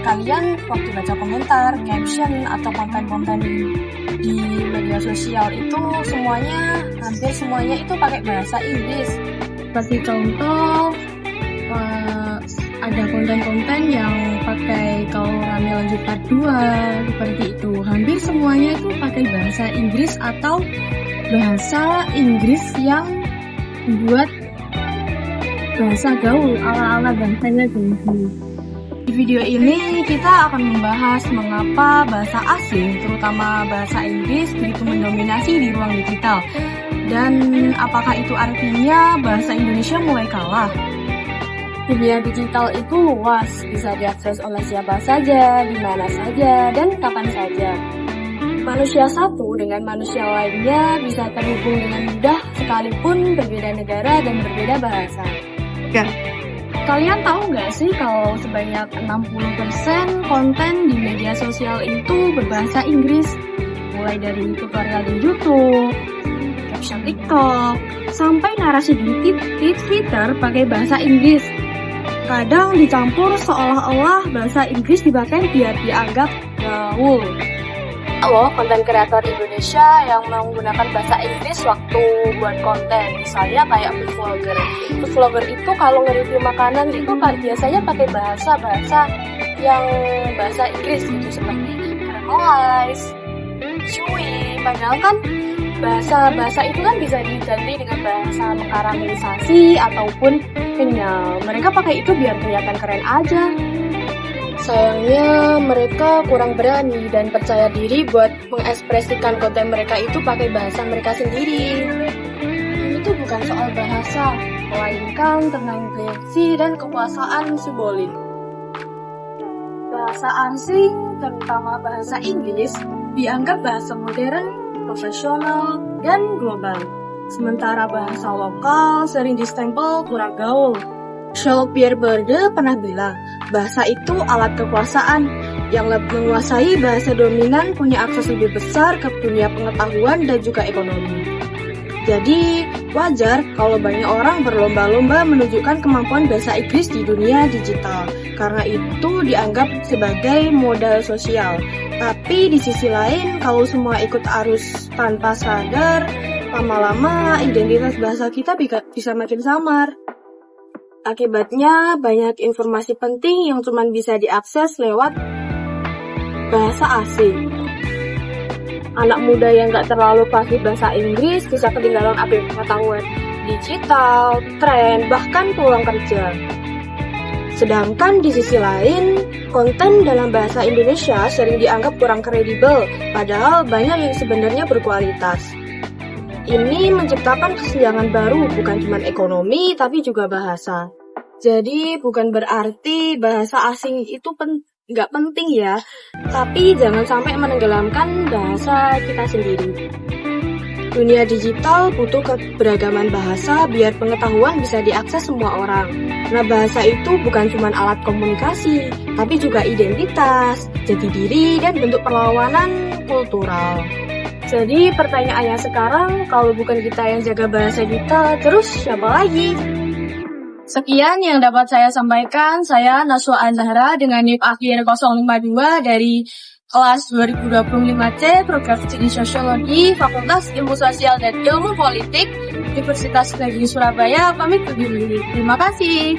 kalian waktu baca komentar, caption, atau konten-konten di media sosial itu hampir semuanya itu pakai bahasa Inggris. Seperti contoh, ada konten-konten yang pakai kalau rame lanjut part 2, seperti itu. Hampir semuanya itu pakai bahasa Inggris atau bahasa Inggris yang buat bahasa gaul ala-ala bangsanya Gen Z. Di video ini kita akan membahas mengapa bahasa asing, terutama bahasa Inggris, begitu mendominasi di ruang digital. Dan apakah itu artinya bahasa Indonesia mulai kalah? Dunia digital itu luas, bisa diakses oleh siapa saja, di mana saja, dan kapan saja. Manusia satu dengan manusia lainnya bisa terhubung dengan mudah sekalipun berbeda negara dan berbeda bahasa. Ya. Kalian tahu nggak sih kalau sebanyak 60% konten di media sosial itu berbahasa Inggris? Mulai dari tutorial di YouTube, caption TikTok, sampai narasi di Twitter pakai bahasa Inggris. Kadang dicampur seolah-olah bahasa Inggris dipakai biar dianggap gaul. Loh, konten kreator Indonesia yang menggunakan bahasa Inggris waktu buat konten, misalnya kayak food vlogger. Food vlogger itu kalau nge-review makanan itu biasanya pakai bahasa Inggris gitu, seperti caramelize, chewy. Padahal kan bahasa itu kan bisa diganti dengan bahasa mengkaramelisasi ataupun kenyal. Mereka pakai itu biar kelihatan keren aja. Sayangnya mereka kurang berani dan percaya diri buat mengekspresikan konten mereka itu pakai bahasa mereka sendiri. Itu bukan soal bahasa, melainkan tentang gengsi dan kekuasaan simbolik. Bahasa asing, terutama bahasa Inggris, dianggap bahasa modern, profesional, dan global. Sementara bahasa lokal sering distempel kurang gaul. Pierre Bourdieu pernah bilang, bahasa itu alat kekuasaan. Yang lebih menguasai bahasa dominan punya akses lebih besar ke dunia pengetahuan dan juga ekonomi. Jadi, wajar kalau banyak orang berlomba-lomba menunjukkan kemampuan bahasa Inggris di dunia digital, karena itu dianggap sebagai modal sosial. Tapi di sisi lain, kalau semua ikut arus tanpa sadar, lama-lama identitas bahasa kita bisa makin samar. Akibatnya, banyak informasi penting yang cuma bisa diakses lewat bahasa asing. Anak muda yang gak terlalu fasih bahasa Inggris bisa ketinggalan update pengetahuan digital, tren, bahkan peluang kerja. Sedangkan di sisi lain, konten dalam bahasa Indonesia sering dianggap kurang kredibel, padahal banyak yang sebenarnya berkualitas. Ini menciptakan kesenjangan baru, bukan cuma ekonomi, tapi juga bahasa. Jadi, bukan berarti bahasa asing itu nggak penting ya, tapi jangan sampai menenggelamkan bahasa kita sendiri. Dunia digital butuh keberagaman bahasa biar pengetahuan bisa diakses semua orang. Nah, bahasa itu bukan cuma alat komunikasi, tapi juga identitas, jati diri, dan bentuk perlawanan kultural. Jadi pertanyaannya sekarang, kalau bukan kita yang jaga bahasa kita, terus siapa lagi? Sekian yang dapat saya sampaikan. Saya Naswa Azhara dengan NIP akhir 052 dari kelas 2025C Program Studi Sosiologi Fakultas Ilmu Sosial dan Ilmu Politik Universitas Negeri Surabaya. Pamit undur diri. Terima kasih.